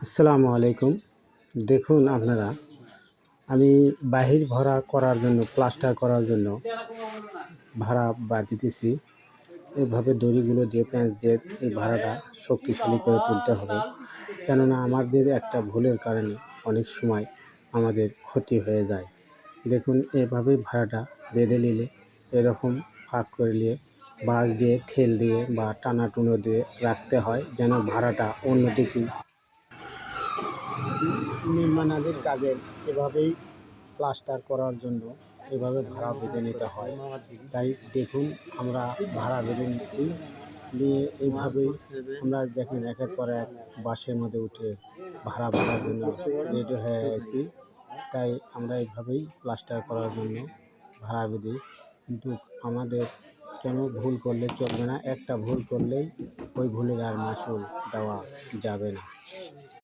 আসসালামু আলাইকুম। দেখুন আপনারা, আমি বাহির ভরা করার জন্য, প্লাস্টার করার জন্য ভাড়া দিতেছি। এভাবে দড়িগুলো দিয়ে, প্যাঁচ দিয়ে এই ভাড়াটা শক্তিশালী করে তুলতে হবে। কেননা আমাদের একটা ভুলের কারণে অনেক সময় আমাদের ক্ষতি হয়ে যায়। দেখুন, এভাবেই ভাড়াটা বেঁধে নিলে, এরকম ফাঁক করে নিয়ে বাঁশ দিয়ে, ঠেল দিয়ে বা টানাটুনো দিয়ে রাখতে হয়, যেন ভাড়াটা অন্যদিকে নির্মাণাধীন কাজে এভাবেই প্লাস্টার করার জন্য এভাবে ভাড়া বেঁধে নিতে হয়। তাই দেখুন, আমরা ভাড়া বেঁধে নিচ্ছি, নিয়ে এইভাবেই আমরা দেখেন একের পর এক বাসের মধ্যে উঠে ভাড়া বাঁধার জন্য রেডি হয়ে আছি। তাই আমরা এইভাবেই প্লাস্টার করার জন্য ভাড়া বেঁধি। কিন্তু আমাদের কেন ভুল করলে চলবে না, একটা ভুল করলেই ওই ভুলের আর মাসুল দেওয়া যাবে না।